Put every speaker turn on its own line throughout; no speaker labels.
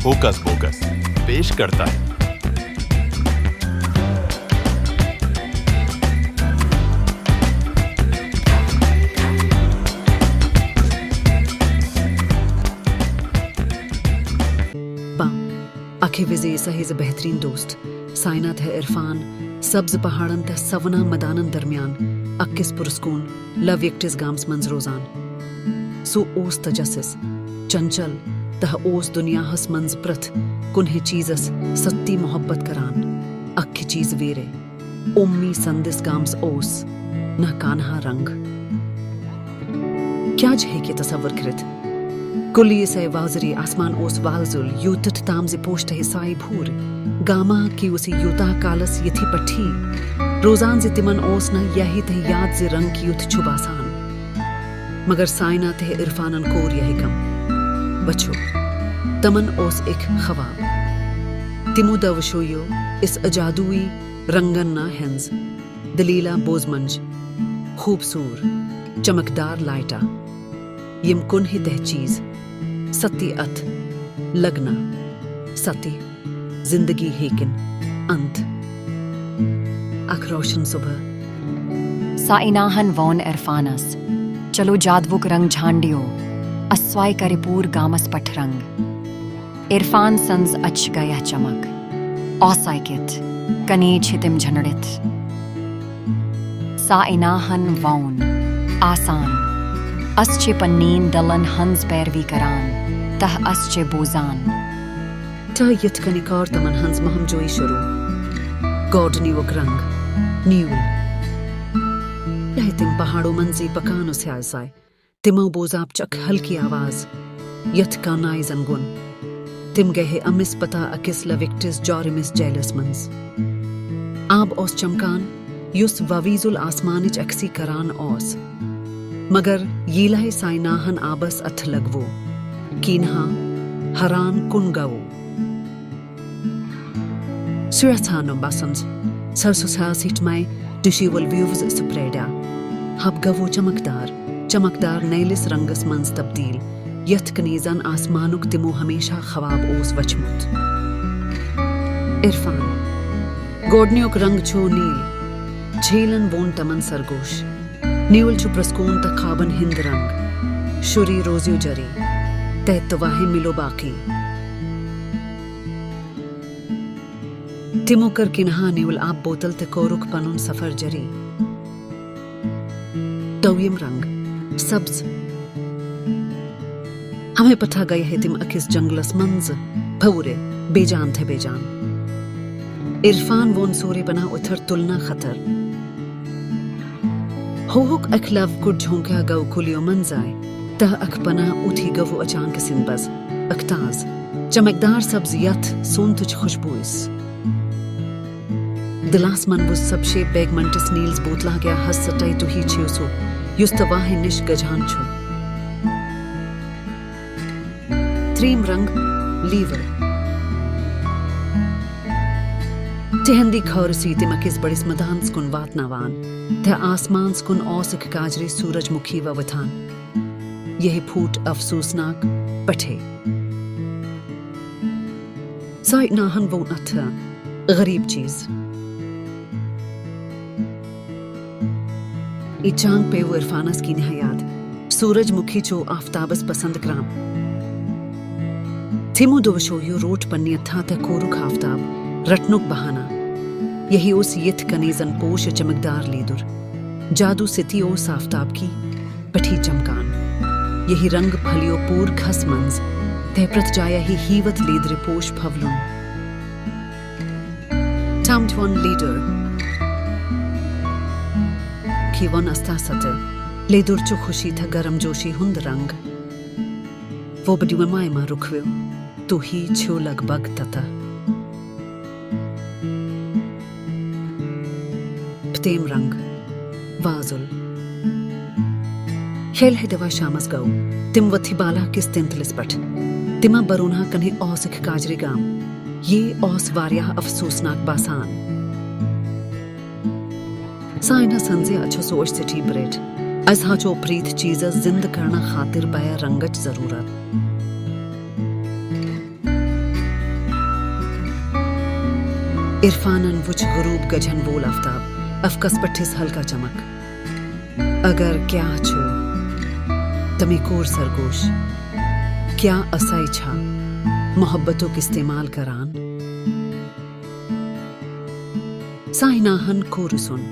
Hocus focus पेश करता है।
अखे विज़े सहेज़ बेहतरीन दोस्त साइना थे इरफान सब्ज पहाड़न ते सवना मैदानन दरमियान अक्किस पुरस्कून लव यक्टिस गाम्स मंज रोजान सो ओस तजस्सिस चंचल तह ओस दुनिया हस मंज प्रथ कुन्हे चीजस सत्ती मोहब्बत करान अक्खी चीज वेरे उम्मी संदिस गाम्स ओस न कान्हा रंग क्या जहे के तसव्वुर कृत कुली से वाजरी आसमान ओस वालजुल यूतट तामजे पोष्ट हिसाई भूर गामा की उसी यूता कालस यथी पठी रोजान जे तिमन ओस न यही ते याद जे रंग की युत छुबासान मगर साइना ते इरफानन कोर यही कम बचो तमन ओस एक खवाब तिमो दवशोयो इस अजादुई रंगन ना हेंज दलीला बोजमंज खूबसूर चमकदार लाइटा यमकुन ही तह चीज सती अथ लगना सती जिंदगी हेकिन अंत अखरोशन सुबह
साइनाहन वॉन इरफानस चलो जादवुक रंग झांडियो अस्वाय करिपूर गामस पठरंग इरफान संज अच गया चमक औसाइकित कनेज हितिम झनड़ित साइनाहन वॉन आसान अस्चे पन्नीन दलन हंस पैरवी करान तह अस्चे बोजान
ता यत कनिकार तमन हंस महम जोई शुरू गॉड नीवक रंग न्यूल तिम पहाड़ों मंजी पकानो स्यासाय तिमो बोजाब चक हल्की आवाज यत कानाई जंगुन तिम गहे अमिस पता अकिस लविक्टिस जॉरिमिस जेलस मंज आब ओस चमकान युस ववीजुल आसमानिच अक्सी करान ओस मगर यीलाही साइनाहन आबस अथ लगवो कीन्हा हरान कुन गवो सुरथानुम बसंज सरसुसा सीटमाई दुशीवल व्यूव्स सुप्रेडा हब गवो चमकदार नैलिस रंगस मंज तब्दील यथ कनीजन आसमानुक तिमो हमेशा खवाब ओस वचमुत इरफान गोडनियोक रंग छो नील झेलन वोन तमन सरगोश न्यूल छु प्रस्कून तक खाबन हिंद रंग शुरी रोजियो जरी तह तवाहे मिलो बाकी तिमोकर किन्हा न्यूल आप बोतल ते कोरुक पनुन सफर जरी तवियम रंग सब्ज हमें पता गया है तिम अकिस जंगलस मंज भवरे बेजान थे बेजान इरफान वोन सोरे बना उथर तुलना खतर होक अखलव कुड झोंका गव कुलियो मंजाय तह अखपना उठी गवो अचानक सिंबज अखताज चमकदार सब्ज यथ सोन तुझ खुशबूइस दिलास मन वो सबशे बैगमंटिस नील्स बोतला गया हस सटाई तो ही छियोसो युस्तवाहे निश गजान छु थ्रीम रंग लीवर तेहंदी खौरसी तिमकिस बड़िस मदान स्कुन वातनावान ते आसमान स्कुन औसक काजरी सूरजमुखी व वथान यही फूट अफसोसनाक पठे साइनाहन वो अथा गरीब चीज इचांग पे वो इरफानस की नहयाद सूरजमुखी चो आफ्ताबस पसंद कराम थिमो दोवशोयो रोट पन्नी अथा ते कोरुक आफ्ताब रटनुक बहाना यही उस यथ कनीजन पोश चमकदार लीदुर जादू सिती ओस आफ्ताब की पठी चमकान यही रंग फलियो पूर खस मंज तह प्रत जाया ही हीवत लीदरे पोश भवलुन टाम्ड वन लीडर की वन अस्ता सते लीदुर चो खुशी था गरम जोशी हुंद रंग वो बड़ी मायमा रुखव्यो तू ही छो लगभग तता तेम रंग वाजुल खेल है दवा शामस गौ तिम वथी बाला किस तिंतलिस पठ तिमा बरोना कन्हे औसिख काजरी गाम ये औस वारिया अफसोसनाक बासान साइना संजे अच्छो सोच से ठी ब्रेड अज हाँ चो प्रीत चीज़ जिंद करना खातिर बया रंगच जरूरत इरफानन वुच गरूब गजन वोल आफ्ताब अफकस पट्टिस हल्का चमक अगर क्या छो तमिकोर सरगोश क्या असाई छा मोहब्बतों के इस्तेमाल करान साइनाहन कोरुसुन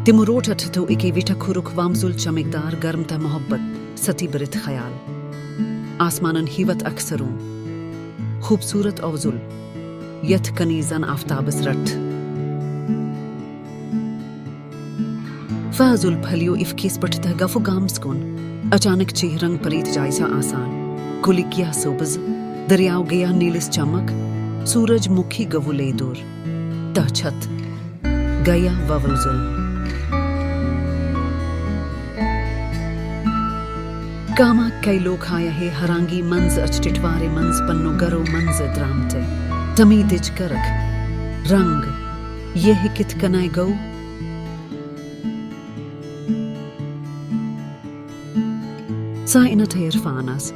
तिमुरोट अठतो इके विटा खुरुक वामजुल चमकदार गर्मता मोहब्बत सती बरित ख्याल आसमानन हिवत अक्सरों खूबसूरत अवजुल यथ कनीजन आफ्ताबस रट फाजुल फलियो इफ्कीस पटता गफु गाम्सकुन अचानक चेहरंग परीत जायसा आसान कुलिकिया सोबज दरियाव गया नीलिस चमक सूरज मुखी गवुले दूर तछत गया ववजुल कामा कई लोग आया है हरांगी मंज अचटिटवारे मंज पन्नो गरो मंज द्रामते तमी दिज करक रंग ये है कित कनाय गौ साइनत है इरफानस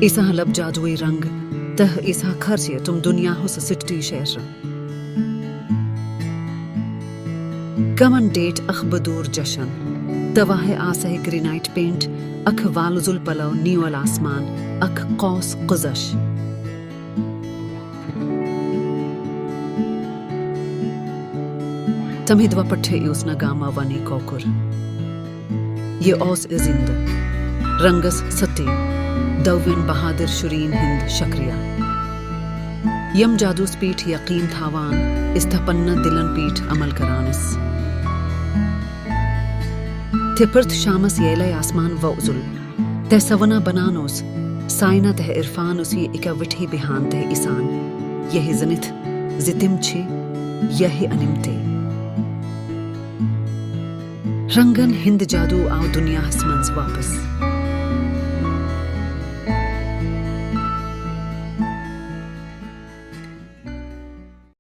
इसा लब जादुई रंग तह इसा खर्चे तुम दुनिया हो सिटी शेर कमन डेट अखबदूर जशन तवाह आसह ग्रेनाइट पेंट अख वालुजुल पलव नीवल आसमान अख कौस कुजश तमिदवा पट्टे यूसना गामा वनी कोकुर ये औस इजिंद रंगस सती दौविन बहादुर शुरीन हिंद शक्रिया यम जादू स्पीठ यकीन थावान इस्तपन्न दिलन पीठ अमल करानस थिपर्थ शामस येले आसमान वउजुल ते सवना बनानोस साइना ते इरफान उसी इका विठी बिहान ते इसान यही जनित जितिम छे यही अनिमते रंगन हिंद जादू आओ दुनिया हसमंस वापस